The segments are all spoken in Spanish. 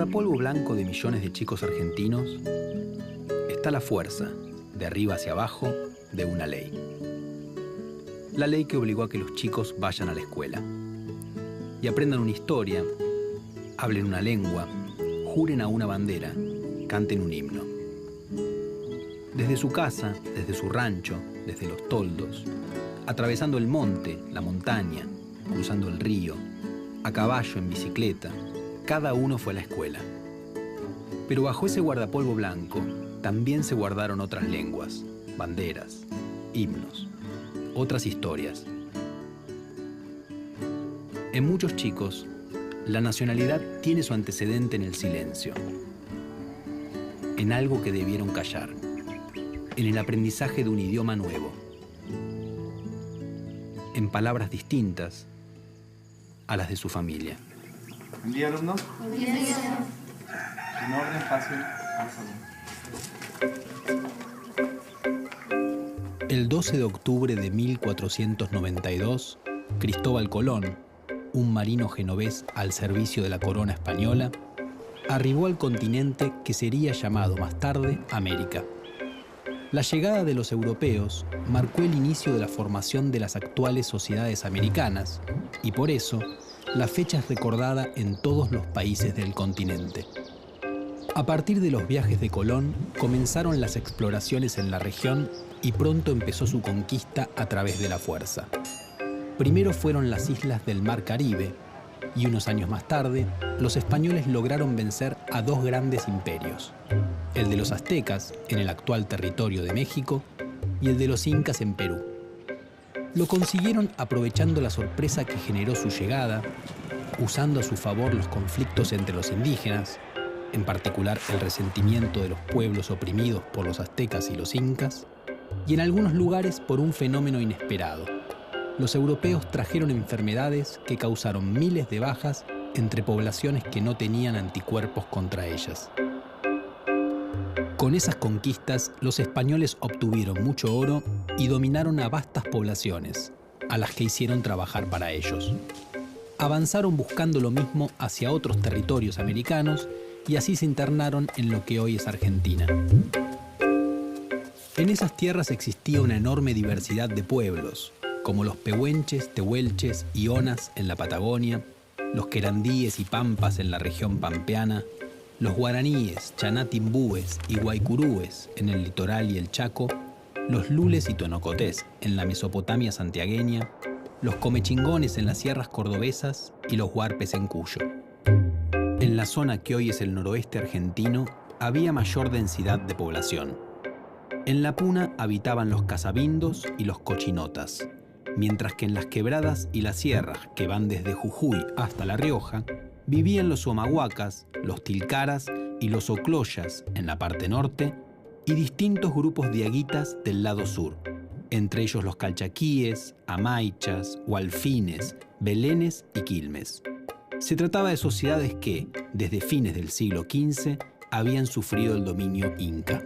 guardapolvo blanco de millones de chicos argentinos está la fuerza, de arriba hacia abajo, de una ley. La ley que obligó a que los chicos vayan a la escuela y aprendan una historia, hablen una lengua, juren a una bandera, canten un himno. Desde su casa, desde su rancho, desde los toldos, atravesando el monte, la montaña, cruzando el río, a caballo, en bicicleta, cada uno fue a la escuela. Pero bajo ese guardapolvo blanco también se guardaron otras lenguas, banderas, himnos, otras historias. En muchos chicos, la nacionalidad tiene su antecedente en el silencio, en algo que debieron callar, en el aprendizaje de un idioma nuevo, en palabras distintas a las de su familia. Buen día, alumnos. Buen día, señor. En orden fácil al salón. El 12 de octubre de 1492, Cristóbal Colón, un marino genovés al servicio de la corona española, arribó al continente que sería llamado más tarde América. La llegada de los europeos marcó el inicio de la formación de las actuales sociedades americanas y por eso la fecha es recordada en todos los países del continente. A partir de los viajes de Colón comenzaron las exploraciones en la región y pronto empezó su conquista a través de la fuerza. Primero fueron las islas del Mar Caribe y unos años más tarde los españoles lograron vencer a dos grandes imperios, el de los aztecas en el actual territorio de México y el de los incas en Perú. Lo consiguieron aprovechando la sorpresa que generó su llegada, usando a su favor los conflictos entre los indígenas, en particular el resentimiento de los pueblos oprimidos por los aztecas y los incas, y en algunos lugares por un fenómeno inesperado. Los europeos trajeron enfermedades que causaron miles de bajas entre poblaciones que no tenían anticuerpos contra ellas. Con esas conquistas, los españoles obtuvieron mucho oro y dominaron a vastas poblaciones, a las que hicieron trabajar para ellos. Avanzaron buscando lo mismo hacia otros territorios americanos y así se internaron en lo que hoy es Argentina. En esas tierras existía una enorme diversidad de pueblos, como los pehuenches, tehuelches y onas en la Patagonia, los querandíes y pampas en la región pampeana, los guaraníes, chanatimbúes y guaycurúes en el litoral y el Chaco, los lules y tonocotés en la Mesopotamia santiagueña, los comechingones en las sierras cordobesas y los huarpes en Cuyo. En la zona que hoy es el noroeste argentino había mayor densidad de población. En la puna habitaban los casabindos y los cochinotas, mientras que en las quebradas y las sierras que van desde Jujuy hasta La Rioja vivían los omahuacas, los tilcaras y los ocloyas en la parte norte y distintos grupos diaguitas del lado sur, entre ellos los calchaquíes, amaichas, hualfines, belenes y quilmes. Se trataba de sociedades que, desde fines del siglo XV, habían sufrido el dominio inca.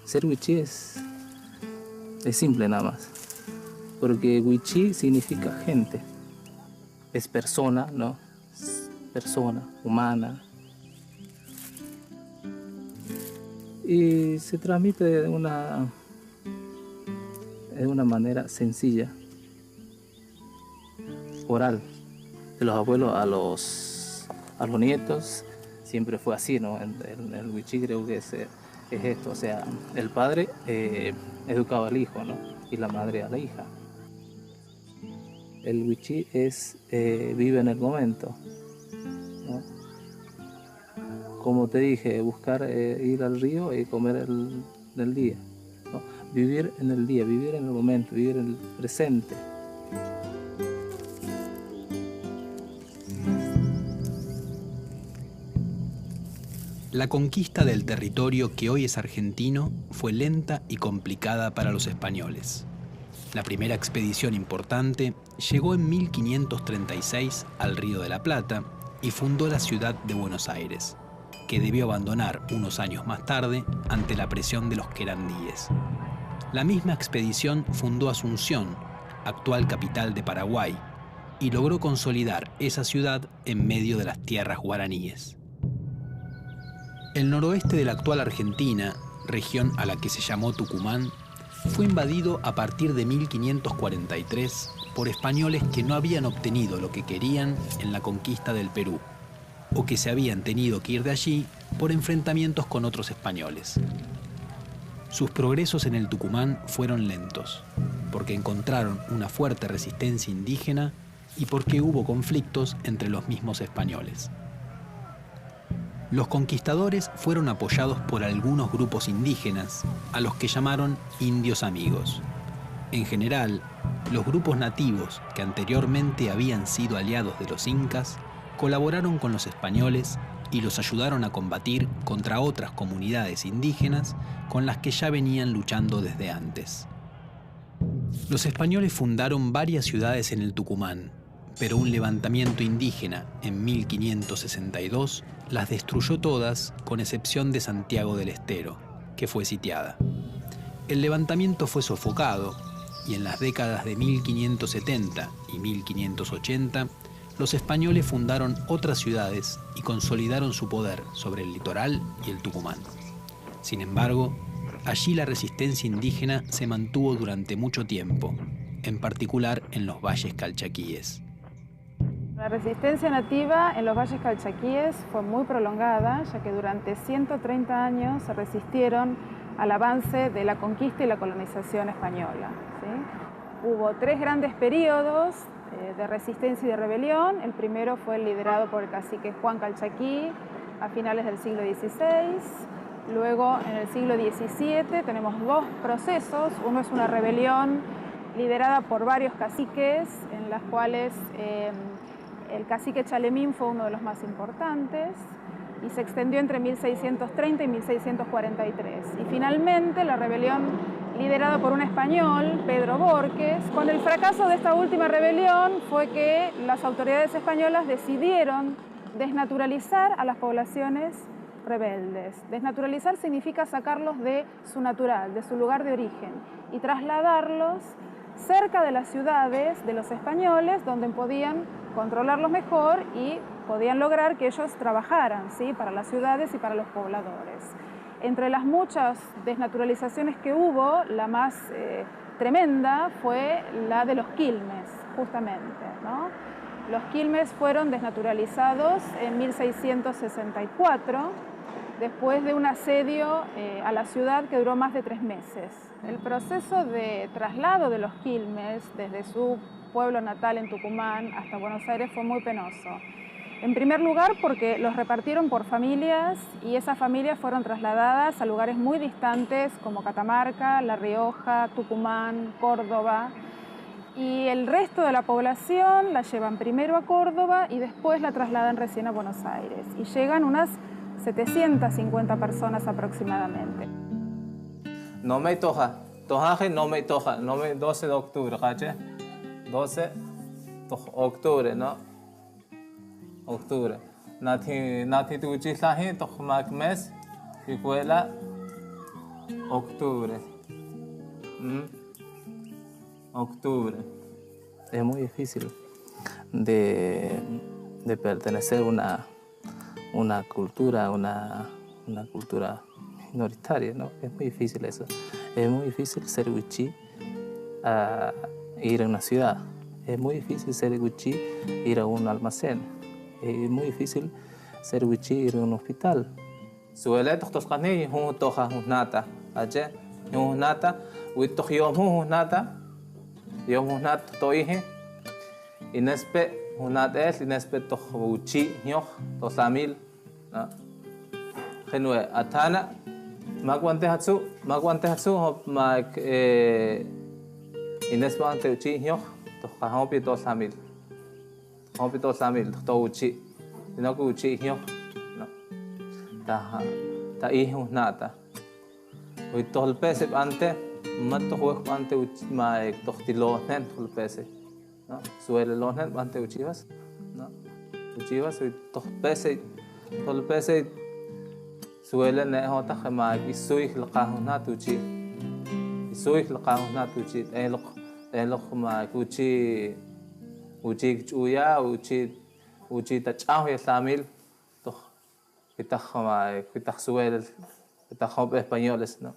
Ser wichí es simple nada más, porque wichí significa gente, es persona, ¿no? Es persona, humana. Y se transmite de una manera sencilla, oral, de los abuelos a los nietos, siempre fue así, ¿no? El wichí creo que es esto, o sea, el padre educaba al hijo, ¿no? Y la madre a la hija. El wichí vive en el momento, ¿no? Como te dije, buscar ir al río y comer del día, ¿no? Vivir en el día, vivir en el momento, vivir en el presente. La conquista del territorio que hoy es argentino fue lenta y complicada para los españoles. La primera expedición importante llegó en 1536 al Río de la Plata y fundó la ciudad de Buenos Aires, que debió abandonar unos años más tarde ante la presión de los querandíes. La misma expedición fundó Asunción, actual capital de Paraguay, y logró consolidar esa ciudad en medio de las tierras guaraníes. El noroeste de la actual Argentina, región a la que se llamó Tucumán, fue invadido a partir de 1543 por españoles que no habían obtenido lo que querían en la conquista del Perú, o que se habían tenido que ir de allí por enfrentamientos con otros españoles. Sus progresos en el Tucumán fueron lentos, porque encontraron una fuerte resistencia indígena y porque hubo conflictos entre los mismos españoles. Los conquistadores fueron apoyados por algunos grupos indígenas, a los que llamaron indios amigos. En general, los grupos nativos que anteriormente habían sido aliados de los incas colaboraron con los españoles y los ayudaron a combatir contra otras comunidades indígenas con las que ya venían luchando desde antes. Los españoles fundaron varias ciudades en el Tucumán, pero un levantamiento indígena en 1562 las destruyó todas, con excepción de Santiago del Estero, que fue sitiada. El levantamiento fue sofocado y en las décadas de 1570 y 1580 los españoles fundaron otras ciudades y consolidaron su poder sobre el litoral y el Tucumán. Sin embargo, allí la resistencia indígena se mantuvo durante mucho tiempo, en particular en los valles calchaquíes. La resistencia nativa en los valles calchaquíes fue muy prolongada, ya que durante 130 años se resistieron al avance de la conquista y la colonización española, ¿sí? Hubo 3 grandes periodos de resistencia y de rebelión. El primero fue liderado por el cacique Juan Calchaquí a finales del siglo XVI. Luego, en el siglo XVII, tenemos 2 procesos. Uno es una rebelión liderada por varios caciques, en las cuales el cacique Chalemín fue uno de los más importantes y se extendió entre 1630 y 1643. Y finalmente la rebelión liderada por un español, Pedro Borques. Con el fracaso de esta última rebelión fue que las autoridades españolas decidieron desnaturalizar a las poblaciones rebeldes. Desnaturalizar significa sacarlos de su natural, de su lugar de origen, y trasladarlos cerca de las ciudades de los españoles, donde podían controlarlos mejor y podían lograr que ellos trabajaran, ¿sí?, para las ciudades y para los pobladores. Entre las muchas desnaturalizaciones que hubo, la más tremenda fue la de los quilmes, justamente, ¿no? Los quilmes fueron desnaturalizados en 1664, después de un asedio a la ciudad que duró más de 3 meses. El proceso de traslado de los quilmes desde su pueblo natal en Tucumán hasta Buenos Aires fue muy penoso. En primer lugar, porque los repartieron por familias y esas familias fueron trasladadas a lugares muy distantes como Catamarca, La Rioja, Tucumán, Córdoba. Y el resto de la población la llevan primero a Córdoba y después la trasladan recién a Buenos Aires. Y llegan unas 750 personas aproximadamente. No me toja, tojaje no me toja, no me 12 de octubre, ¿caché? 12 de octubre, ¿no? Octubre. Nati tu chislaje, tohmak mes, y fue la octubre. Octubre. Es muy difícil de pertenecer a una cultura, una cultura minoritaria, ¿no? Es muy difícil eso. Es muy difícil ser wichí a ir a una ciudad. Es muy difícil ser wichí ir a un almacén. Es muy difícil ser wichí ir a un hospital. Suele toscani un toja un nata, aye un nata, wito un nata, un nata toije. Inespe un nata es inespe tojuchi ñoj tosamil, ¿no? Genue atana magwante hatsu mag inespe ante uchi ñoj tojahopi tosamil. Hospital samil to uchi no ku uchi ñoj, no ta ihun nata uitol pese ante Mato juego ante ma tostilo nen pese, ¿no? Suele los nen ante uchivas, ¿no? Uchivas y pese suele ne hota ma isui laqahuna tuchi isui laqahuna tuchi elo ma uchi chuya uchi tachao ya samil to kita suele kita hop españoles, ¿no?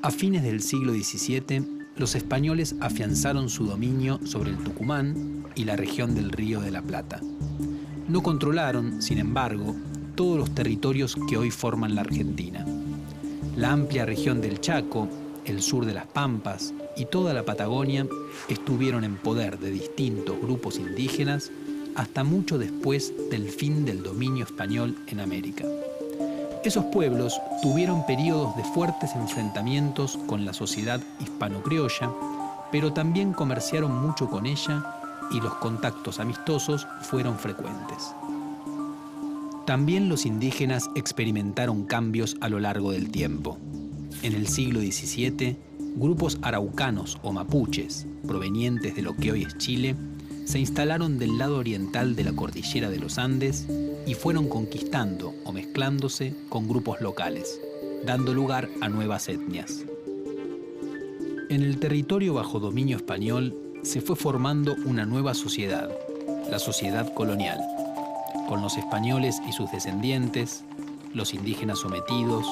A fines del siglo XVII, los españoles afianzaron su dominio sobre el Tucumán y la región del Río de la Plata. No controlaron, sin embargo, todos los territorios que hoy forman la Argentina. La amplia región del Chaco, el sur de las Pampas y toda la Patagonia estuvieron en poder de distintos grupos indígenas hasta mucho después del fin del dominio español en América. Esos pueblos tuvieron periodos de fuertes enfrentamientos con la sociedad hispano-criolla, pero también comerciaron mucho con ella y los contactos amistosos fueron frecuentes. También los indígenas experimentaron cambios a lo largo del tiempo. En el siglo XVII, grupos araucanos o mapuches, provenientes de lo que hoy es Chile, se instalaron del lado oriental de la cordillera de los Andes y fueron conquistando o mezclándose con grupos locales, dando lugar a nuevas etnias. En el territorio bajo dominio español se fue formando una nueva sociedad, la sociedad colonial, con los españoles y sus descendientes, los indígenas sometidos,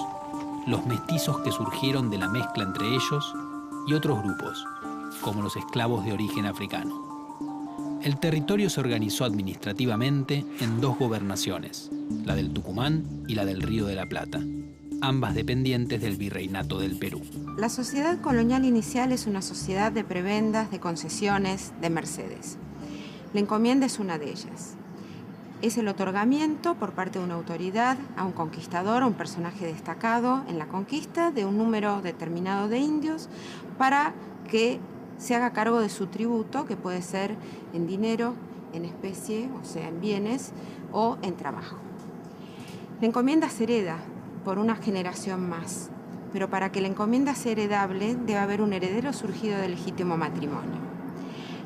los mestizos que surgieron de la mezcla entre ellos y otros grupos, como los esclavos de origen africano. El territorio se organizó administrativamente en dos gobernaciones, la del Tucumán y la del Río de la Plata, ambas dependientes del Virreinato del Perú. La sociedad colonial inicial es una sociedad de prebendas, de concesiones, de mercedes. La encomienda es una de ellas. Es el otorgamiento por parte de una autoridad a un conquistador, a un personaje destacado en la conquista de un número determinado de indios para que se haga cargo de su tributo, que puede ser en dinero, en especie, o sea, en bienes o en trabajo. La encomienda se hereda por una generación más, pero para que la encomienda sea heredable debe haber un heredero surgido del legítimo matrimonio.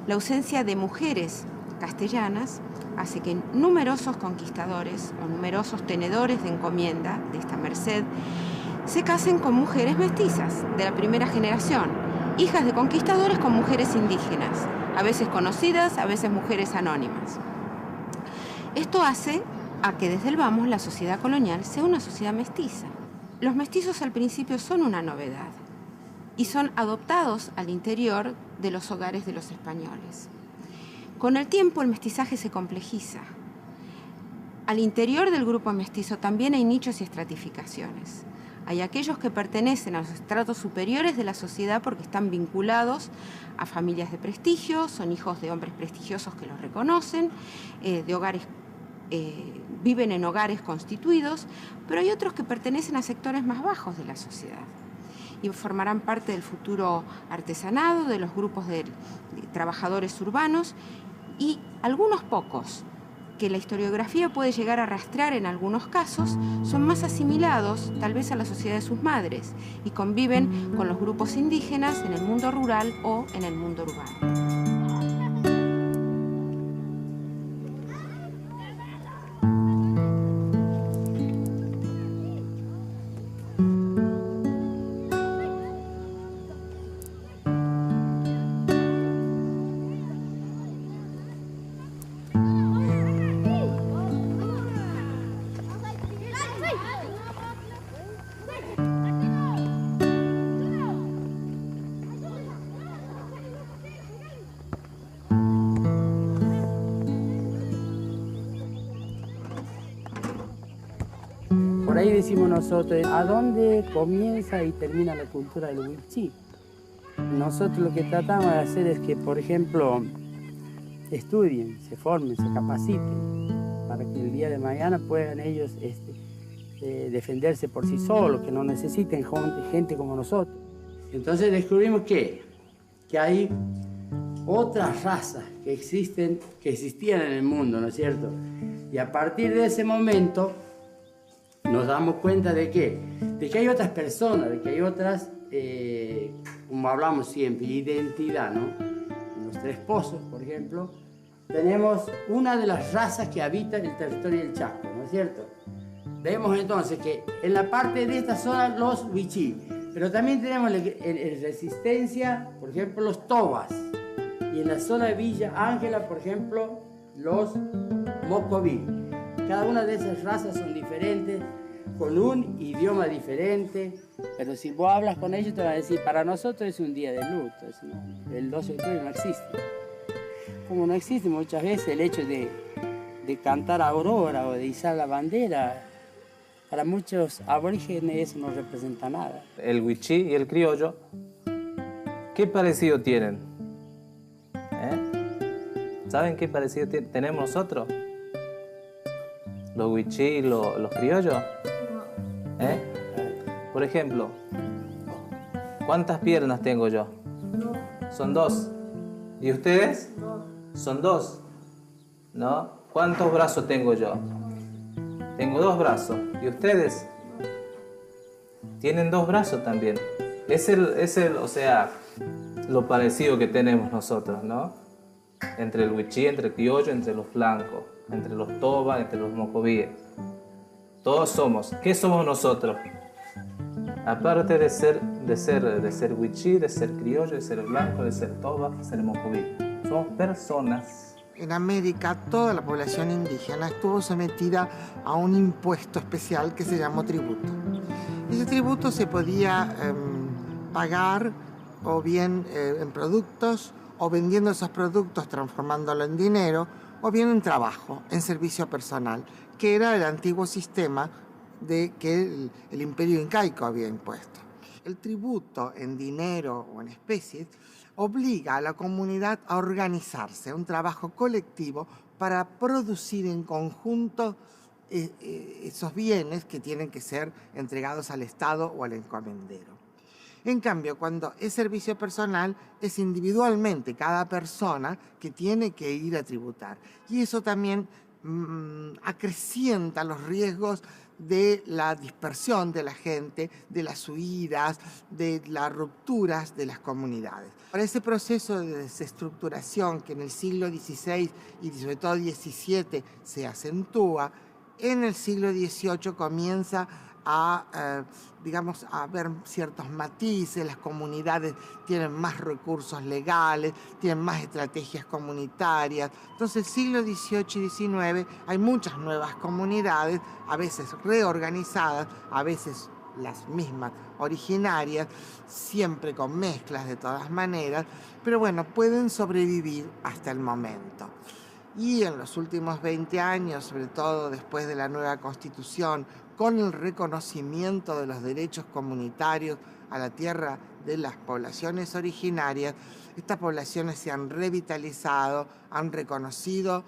La ausencia de mujeres castellanas hace que numerosos conquistadores o numerosos tenedores de encomienda de esta merced se casen con mujeres mestizas de la primera generación, hijas de conquistadores con mujeres indígenas, a veces conocidas, a veces mujeres anónimas. Esto hace a que desde el vamos la sociedad colonial sea una sociedad mestiza. Los mestizos al principio son una novedad y son adoptados al interior de los hogares de los españoles. Con el tiempo el mestizaje se complejiza. Al interior del grupo mestizo también hay nichos y estratificaciones. Hay aquellos que pertenecen a los estratos superiores de la sociedad porque están vinculados a familias de prestigio, son hijos de hombres prestigiosos que los reconocen, de hogares, viven en hogares constituidos, pero hay otros que pertenecen a sectores más bajos de la sociedad y formarán parte del futuro artesanado, de los grupos de trabajadores urbanos y algunos pocos que la historiografía puede llegar a rastrear en algunos casos, son más asimilados tal vez a la sociedad de sus madres y conviven con los grupos indígenas en el mundo rural o en el mundo urbano. Por ahí decimos nosotros, ¿a dónde comienza y termina la cultura del Wilchi? Nosotros lo que tratamos de hacer es que, por ejemplo, estudien, se formen, se capaciten, para que el día de mañana puedan ellos defenderse por sí solos, que no necesiten gente como nosotros. Entonces descubrimos que hay otras razas que existían en el mundo, ¿no es cierto? Y a partir de ese momento nos damos cuenta de que de que hay otras personas, de que hay otras, como hablamos siempre, identidad, ¿no? En los Tres Pozos, por ejemplo, tenemos una de las razas que habitan el territorio del Chaco, ¿no es cierto? Vemos entonces que en la parte de esta zona los Wichí, pero también tenemos en Resistencia, por ejemplo, los Tobas, y en la zona de Villa Ángela, por ejemplo, los Mocoví. Cada una de esas razas son diferentes, con un idioma diferente, pero si vos hablas con ellos te van a decir, para nosotros es un día de luto, el 12 de octubre no existe. Como no existe muchas veces el hecho de cantar Aurora o de izar la bandera, para muchos aborígenes eso no representa nada. El wichí y el criollo, ¿qué parecido tienen? ¿Saben qué parecido tenemos nosotros? ¿Los wichí y los criollos? Por ejemplo, ¿cuántas piernas tengo yo? Son 2. ¿Y ustedes? Son 2. ¿No? ¿Cuántos brazos tengo yo? Tengo 2 brazos. ¿Y ustedes? Tienen 2 brazos también. Es o sea, lo parecido que tenemos nosotros, ¿no? Entre el wichí, entre el criollo, entre los flancos, entre los tobas, entre los mocovíes. Todos somos. ¿Qué somos nosotros? Aparte de ser wichí, de ser criollo, de ser blanco, de ser toba, de ser mocoví. Somos personas. En América, toda la población indígena estuvo sometida a un impuesto especial que se llamó tributo. Ese tributo se podía pagar o bien en productos, o vendiendo esos productos, transformándolo en dinero, o bien en trabajo, en servicio personal, que era el antiguo sistema de que el imperio incaico había impuesto. El tributo en dinero o en especies obliga a la comunidad a organizarse, un trabajo colectivo para producir en conjunto esos bienes que tienen que ser entregados al Estado o al encomendero. En cambio, cuando es servicio personal, es individualmente cada persona que tiene que ir a tributar. Y eso también acrecienta los riesgos de la dispersión de la gente, de las huidas, de las rupturas de las comunidades. Para ese proceso de desestructuración que en el siglo XVI y sobre todo XVII se acentúa, en el siglo XVIII comienza a ver ciertos matices, las comunidades tienen más recursos legales, tienen más estrategias comunitarias. Entonces, el siglo XVIII y XIX hay muchas nuevas comunidades, a veces reorganizadas, a veces las mismas originarias, siempre con mezclas de todas maneras, pero bueno, pueden sobrevivir hasta el momento. Y en los últimos 20 años, sobre todo después de la nueva Constitución, con el reconocimiento de los derechos comunitarios a la tierra de las poblaciones originarias, estas poblaciones se han revitalizado, han reconocido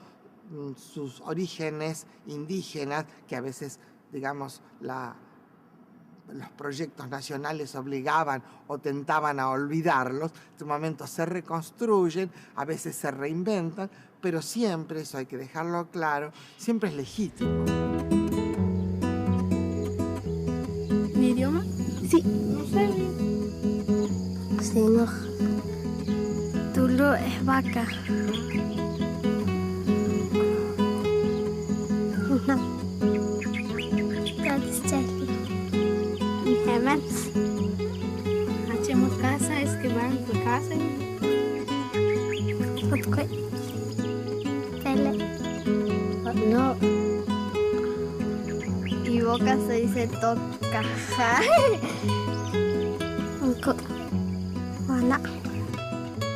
sus orígenes indígenas, que a veces, digamos, los proyectos nacionales obligaban o tentaban a olvidarlos. En este momento se reconstruyen, a veces se reinventan, pero siempre, eso hay que dejarlo claro, siempre es legítimo. ¿Mi idioma? Sí. No sé. Se enoja. Tulo es vaca. No. Hacemos casa, es que van por casa. No. Y boca se dice toca. Hola.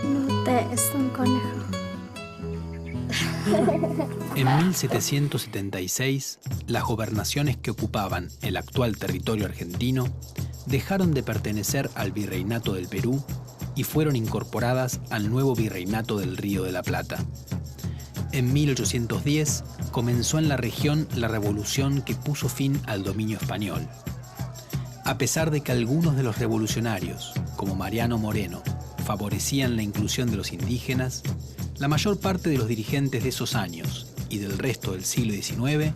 No te es un conejo. En 1776, las gobernaciones que ocupaban el actual territorio argentino dejaron de pertenecer al Virreinato del Perú y fueron incorporadas al nuevo Virreinato del Río de la Plata. En 1810 comenzó en la región la revolución que puso fin al dominio español. A pesar de que algunos de los revolucionarios, como Mariano Moreno, favorecían la inclusión de los indígenas, la mayor parte de los dirigentes de esos años y del resto del siglo XIX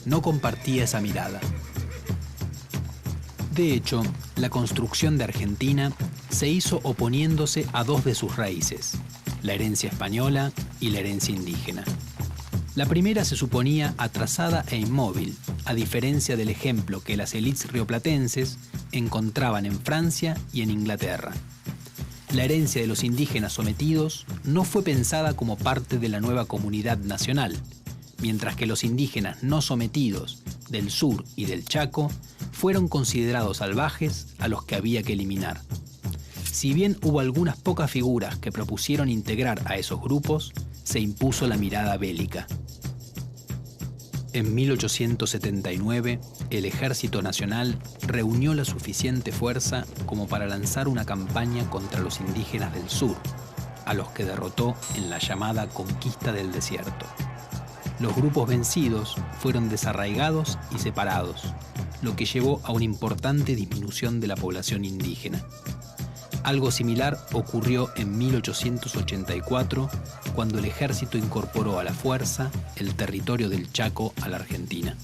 no compartía esa mirada. De hecho, la construcción de Argentina se hizo oponiéndose a dos de sus raíces, la herencia española y la herencia indígena. La primera se suponía atrasada e inmóvil, a diferencia del ejemplo que las élites rioplatenses encontraban en Francia y en Inglaterra. La herencia de los indígenas sometidos no fue pensada como parte de la nueva comunidad nacional, mientras que los indígenas no sometidos del sur y del Chaco fueron considerados salvajes a los que había que eliminar. Si bien hubo algunas pocas figuras que propusieron integrar a esos grupos, se impuso la mirada bélica. En 1879, el Ejército Nacional reunió la suficiente fuerza como para lanzar una campaña contra los indígenas del sur, a los que derrotó en la llamada Conquista del Desierto. Los grupos vencidos fueron desarraigados y separados, lo que llevó a una importante disminución de la población indígena. Algo similar ocurrió en 1884, cuando el ejército incorporó a la fuerza el territorio del Chaco a la Argentina.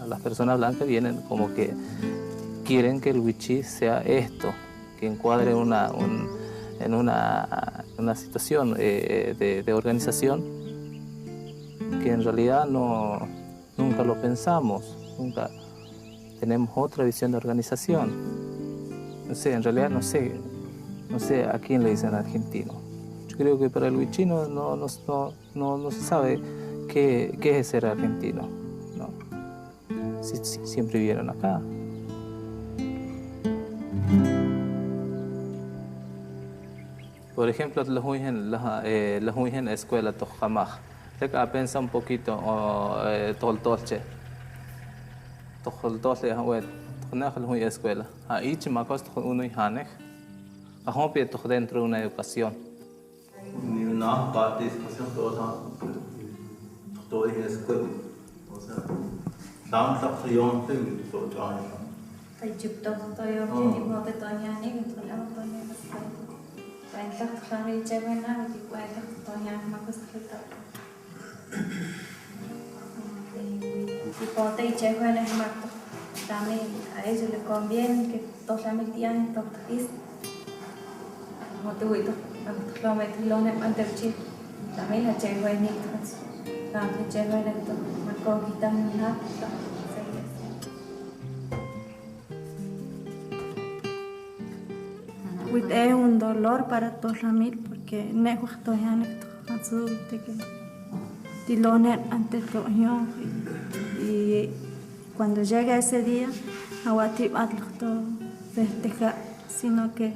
Las personas blancas vienen como que quieren que el wichí sea esto, que encuadre en una situación de organización que en realidad nunca lo pensamos, nunca tenemos otra visión de organización. No sé, en realidad no sé a quién le dicen argentino. Yo creo que para el wichí no se sabe qué es ser argentino, ¿no? Si siempre vivieron acá. Por ejemplo, los muy en la escuela Tojamaj. Acá piensa un poquito Toltoche. Toltoche es muy escuela. Ahí chimacos uno y hanej. Ajopie dentro de una educación. Una participación toda en escuela. O sea, tanto acción de todo año. También a ellos les conviene que todos los militares todos motivuito kilómetros lo mantener también la checo en niños también checo en esto más conquistas nada es un dolor para todos los mil porque nejo estoy en esto azul de que tilones ante todo y cuando llega ese día awati atlo festejar sino que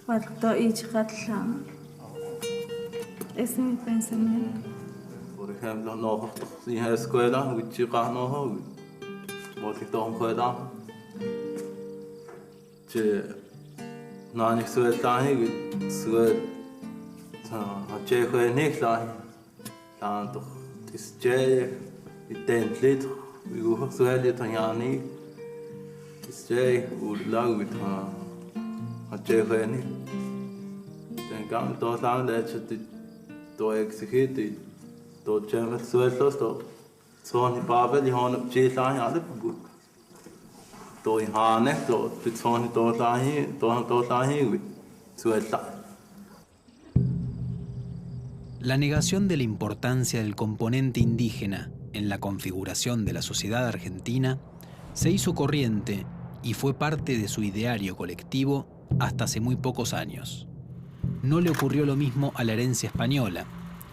atlo ichgatla ese es mi pensamiento. Por ejemplo, no si en la escuela wichiqa no motiton juega che no ni sueltani suel che juenik tanto che intentlit vigo suel tanyani che ulagut che juenik tengan todos la leche to exigir to chemet sueltos to son papel y hon chila ya de to hane to son to tahi suelta. La negación de la importancia del componente indígena en la configuración de la sociedad argentina se hizo corriente y fue parte de su ideario colectivo hasta hace muy pocos años. No le ocurrió lo mismo a la herencia española,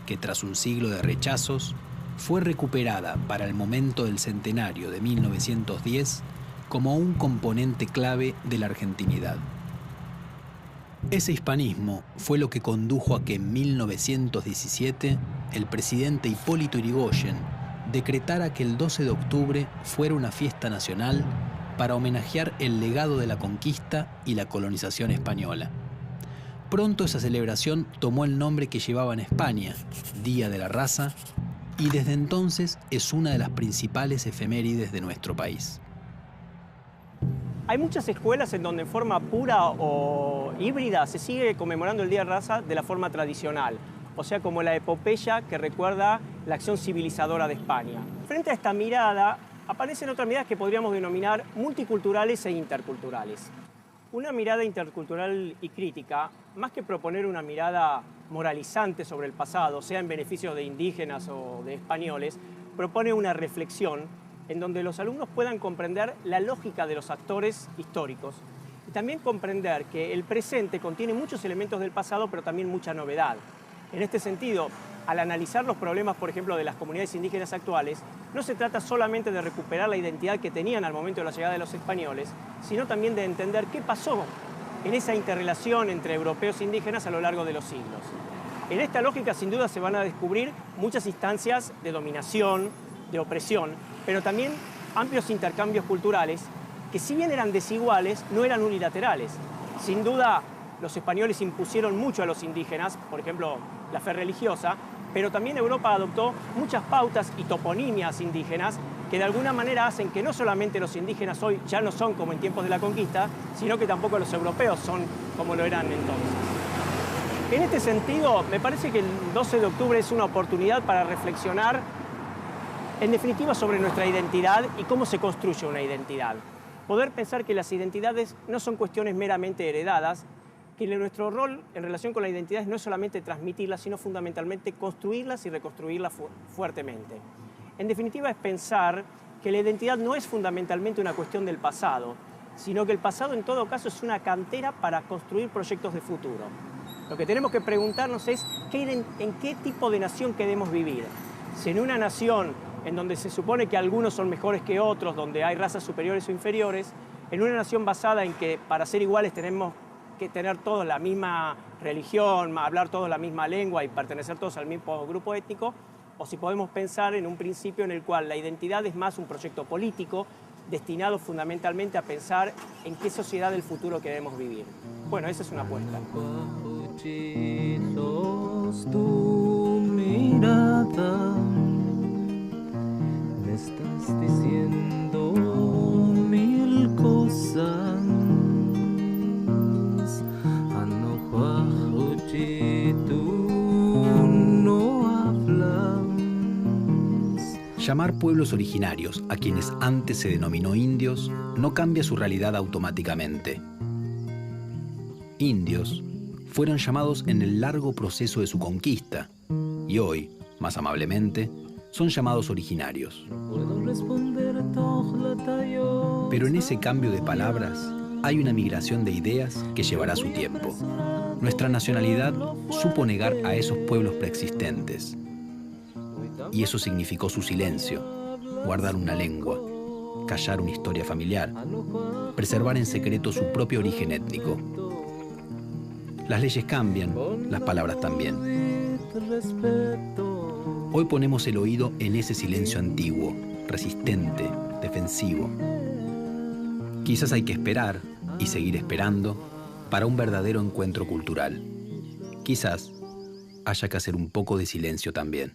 que tras un siglo de rechazos, fue recuperada para el momento del centenario de 1910 como un componente clave de la argentinidad. Ese hispanismo fue lo que condujo a que en 1917 el presidente Hipólito Yrigoyen decretara que el 12 de octubre fuera una fiesta nacional para homenajear el legado de la conquista y la colonización española. Pronto esa celebración tomó el nombre que llevaba en España, Día de la Raza, y desde entonces es una de las principales efemérides de nuestro país. Hay muchas escuelas en donde en forma pura o híbrida se sigue conmemorando el Día de la Raza de la forma tradicional, o sea, como la epopeya que recuerda la acción civilizadora de España. Frente a esta mirada aparecen otras miradas que podríamos denominar multiculturales e interculturales. Una mirada intercultural y crítica, más que proponer una mirada moralizante sobre el pasado, sea en beneficio de indígenas o de españoles, propone una reflexión en donde los alumnos puedan comprender la lógica de los actores históricos y también comprender que el presente contiene muchos elementos del pasado, pero también mucha novedad. En este sentido, al analizar los problemas, por ejemplo, de las comunidades indígenas actuales, no se trata solamente de recuperar la identidad que tenían al momento de la llegada de los españoles, sino también de entender qué pasó en esa interrelación entre europeos e indígenas a lo largo de los siglos. En esta lógica, sin duda, se van a descubrir muchas instancias de dominación, de opresión, pero también amplios intercambios culturales que, si bien eran desiguales, no eran unilaterales. Sin duda, los españoles impusieron mucho a los indígenas, por ejemplo, la fe religiosa, pero también Europa adoptó muchas pautas y toponimias indígenas que de alguna manera hacen que no solamente los indígenas hoy ya no son como en tiempos de la conquista, sino que tampoco los europeos son como lo eran entonces. En este sentido, me parece que el 12 de octubre es una oportunidad para reflexionar, en definitiva, sobre nuestra identidad y cómo se construye una identidad. Poder pensar que las identidades no son cuestiones meramente heredadas, que nuestro rol en relación con la identidad no es solamente transmitirlas, sino fundamentalmente construirlas y reconstruirlas fuertemente. En definitiva, es pensar que la identidad no es fundamentalmente una cuestión del pasado, sino que el pasado en todo caso es una cantera para construir proyectos de futuro. Lo que tenemos que preguntarnos es en qué tipo de nación queremos vivir. Si en una nación en donde se supone que algunos son mejores que otros, donde hay razas superiores o inferiores, en una nación basada en que para ser iguales tenemos que tener todos la misma religión, hablar todos la misma lengua y pertenecer todos al mismo grupo étnico, o si podemos pensar en un principio en el cual la identidad es más un proyecto político destinado fundamentalmente a pensar en qué sociedad del futuro queremos vivir. Bueno, esa es una apuesta. Tu mirada, me estás diciendo mil cosas. Llamar pueblos originarios a quienes antes se denominó indios no cambia su realidad automáticamente. Indios fueron llamados en el largo proceso de su conquista y hoy, más amablemente, son llamados originarios. Pero en ese cambio de palabras hay una migración de ideas que llevará su tiempo. Nuestra nacionalidad supo negar a esos pueblos preexistentes. Y eso significó su silencio, guardar una lengua, callar una historia familiar, preservar en secreto su propio origen étnico. Las leyes cambian, las palabras también. Hoy ponemos el oído en ese silencio antiguo, resistente, defensivo. Quizás hay que esperar y seguir esperando para un verdadero encuentro cultural. Quizás haya que hacer un poco de silencio también.